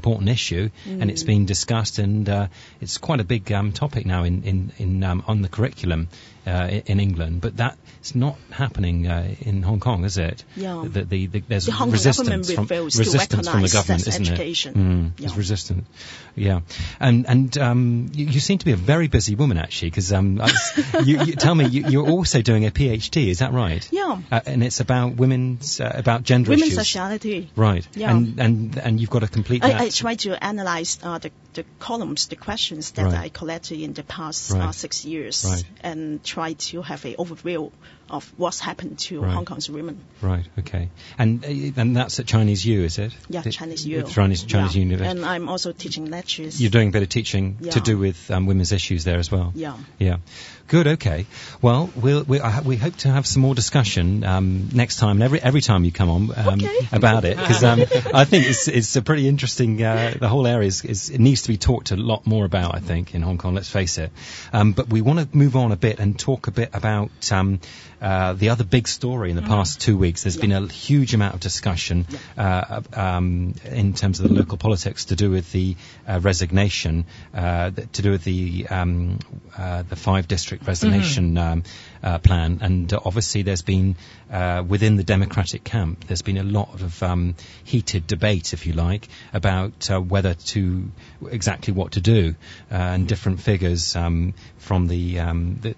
important issue, and it's been discussed, and it's quite a big topic now in on the curriculum in England. But that's not happening in Hong Kong, is it? Yeah. There's The Hong Kong resistance government from the government, sex isn't education. it? There's resistance. Yeah, and you seem to be a very busy woman, actually, because you tell me you're also doing a PhD. Is that right? Yeah. And it's about about gender Women's issues. sexuality. Right. Yeah. And you've got to complete that. I try to analyze the columns, the questions that I collected in the past 6 years, and try to have an overview of what's happened to Hong Kong's women. Right. Okay. And that's at Chinese U, is it? Yeah, Chinese U. Chinese University. And I'm also teaching lectures. You're doing a bit of teaching to do with women's issues there as well. Yeah. Yeah. Good. Okay. Well, we hope to have some more discussion next time, and every time you come on about it, because I think it's a pretty interesting. The whole area it needs to be talked a lot more about, I think, in Hong Kong. Let's face it. But we want to move on a bit and talk a bit about the other big story in the past 2 weeks. There's been a huge amount of discussion in terms of the local politics to do with the resignation, to do with the 5-district resignation plan, and obviously there's been within the Democratic camp there's been a lot of heated debate, if you like, about whether to exactly what to do, and different figures from the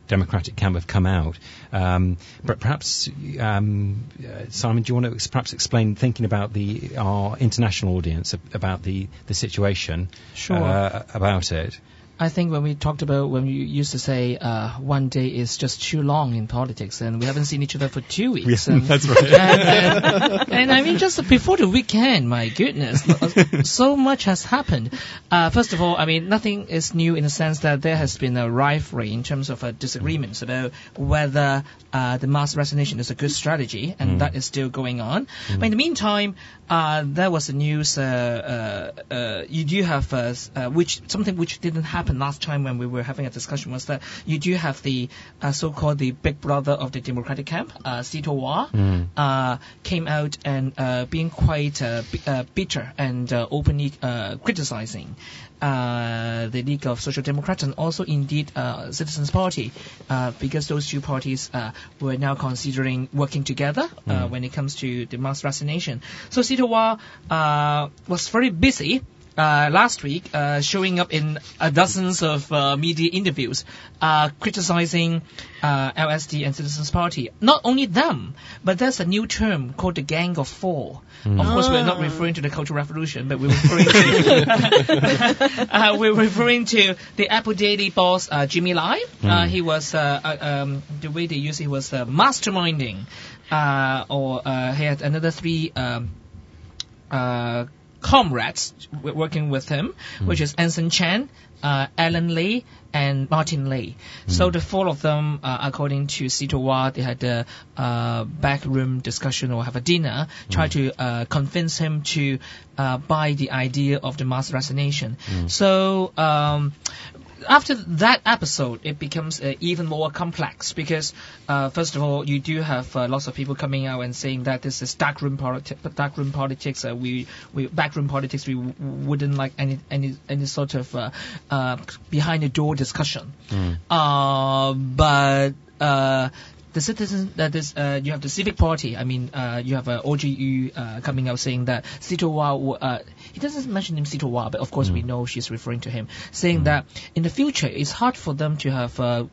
Democratic camp have come out. But perhaps, Simon, do you want to perhaps explain, thinking about our international audience, about the situation? Sure. About it? I think when we used to say 1 day is just too long in politics, and we haven't seen each other for 2 weeks. Yeah, that's right. And I mean, just before the weekend, my goodness, so much has happened. First of all, I mean, nothing is new in the sense that there has been a rivalry in terms of disagreements about whether the mass resignation is a good strategy, and that is still going on. But in the meantime, there was the news. You do have something which didn't happen last time when we were having a discussion, was that you do have the so-called the big brother of the Democratic camp, Sito Wah, came out and being quite bitter and openly criticizing the League of Social Democrats and also indeed Citizens Party, because those two parties were now considering working together when it comes to the mass resignation. So Sito Wah was very busy last week, showing up in dozens of media interviews, criticizing LSD and Citizens Party. Not only them, but there's a new term called the Gang of Four. Of course, we're not referring to the Cultural Revolution, but we're referring to the Apple Daily boss, Jimmy Lai. He was the way they use it, he was masterminding, or he had another 3 comrades working with him, which is Anson Chan, Alan Lee, and Martin Lee. So the 4 of them, according to Sito Wah, they had a backroom discussion or have a dinner, try to convince him to buy the idea of the mass resignation. So after that episode, it becomes even more complex because, first of all, you do have lots of people coming out and saying that this is backroom politics. Backroom politics. We wouldn't like any sort of behind the door discussion. But the citizen, that is, you have the Civic Party. I mean, you have OGU coming out saying that Sito Wah, he doesn't mention him Sito Wah, but of course we know she's referring to him, saying that in the future it's hard for them to have a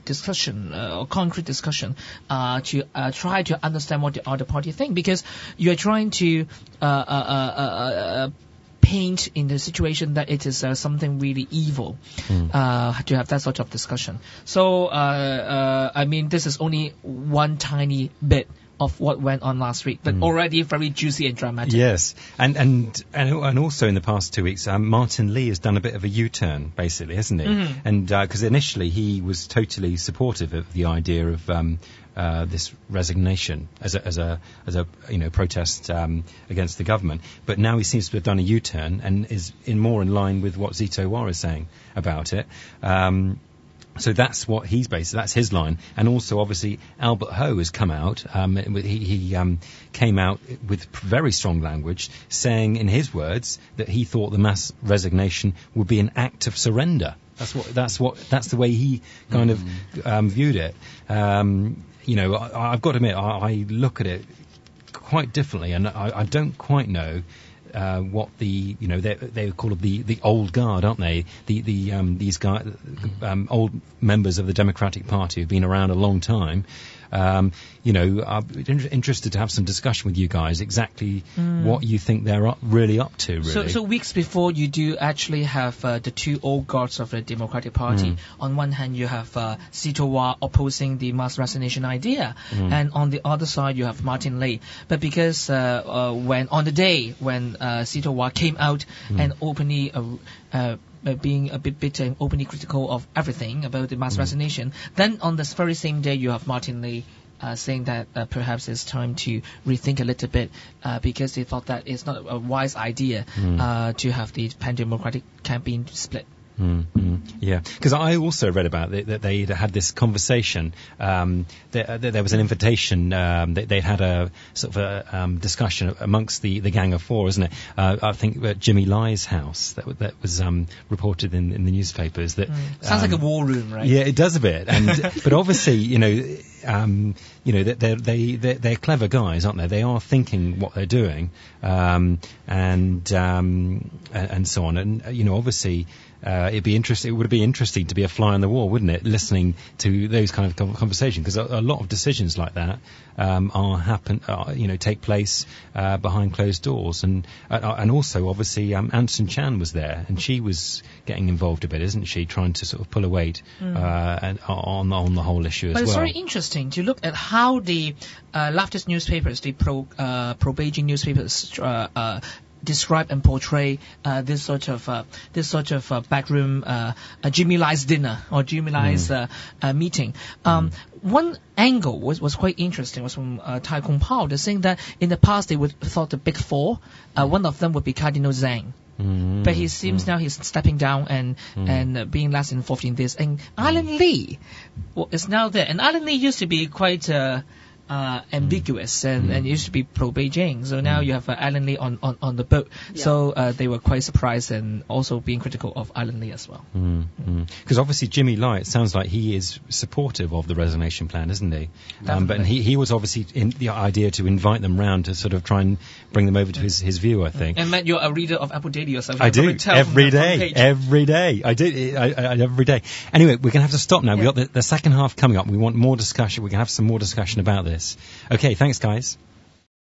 discussion or concrete discussion to try to understand what the other party think, because you are trying to paint in the situation that it is something really evil to have that sort of discussion. So I mean, this is only one tiny bit of what went on last week, but already very juicy and dramatic. Yes, and also in the past 2 weeks, Martin Lee has done a bit of a U-turn, basically, hasn't he? And because initially he was totally supportive of the idea of this resignation as a protest against the government, but now he seems to have done a U-turn and is more in line with what Sito Wah is saying about it. So that's what he's based. That's his line, and also obviously Albert Ho has come out. He came out with very strong language, saying in his words that he thought the mass resignation would be an act of surrender. That's the way he kind of viewed it. I've got to admit, I look at it quite differently, and I don't quite know. What they call it the old guard, aren't they? These guys, old members of the Democratic Party who've been around a long time. I'm interested to have some discussion with you guys exactly what you think they're really up to. Really. So weeks before, you do actually have the two old guards of the Democratic Party. On one hand, you have Sito Wai opposing the mass resignation idea, and on the other side, you have Martin Lee. But because when on the day when Sito Wai came out and openly being a bit bitter and openly critical of everything about the mass resignation, then on this very same day you have Martin Lee saying that perhaps it's time to rethink a little bit because they thought that it's not a wise idea to have the pan-democratic campaign split. Yeah, because I also read about that they had this conversation. There was an invitation. They had a sort of a discussion amongst the Gang of Four, isn't it? I think at Jimmy Lai's house that was reported in the newspapers. That sounds like a war room, right? Yeah, it does a bit. But obviously, they're clever guys, aren't they? They are thinking what they're doing, and so on. And obviously. It would be interesting to be a fly on the wall, wouldn't it? Listening to those kind of conversations, because a lot of decisions like that take place behind closed doors, and also obviously Anson Chan was there, and she was getting involved a bit, isn't she? Trying to sort of pull a weight on the whole issue as well. But it's very interesting to look at how the leftist newspapers, the pro-Beijing newspapers, describe and portray this sort of backroom Jimmy Lai's dinner or Jimmy Lai's meeting. One angle was quite interesting, was from Tai Kung Pao. They're saying that in the past they would thought the big four, one of them would be Cardinal Zhang. But he seems now he's stepping down and being less involved in this. And Alan Lee is now there. And Alan Lee used to be quite ambiguous and used to be pro-Beijing. So now you have Alan Lee on the boat. Yeah. So they were quite surprised and also being critical of Alan Lee as well. Because obviously Jimmy Lai, it sounds like he is supportive of the resignation plan, isn't he? But he was obviously in the idea to invite them round to sort of try and bring them over to his view, I think. And Matt, you're a reader of Apple Daily or something. I do, every day. I do, every day. Anyway, we're going to have to stop now. We've got the second half coming up. We want more discussion. We're going to have some more discussion about this. Okay, thanks, guys.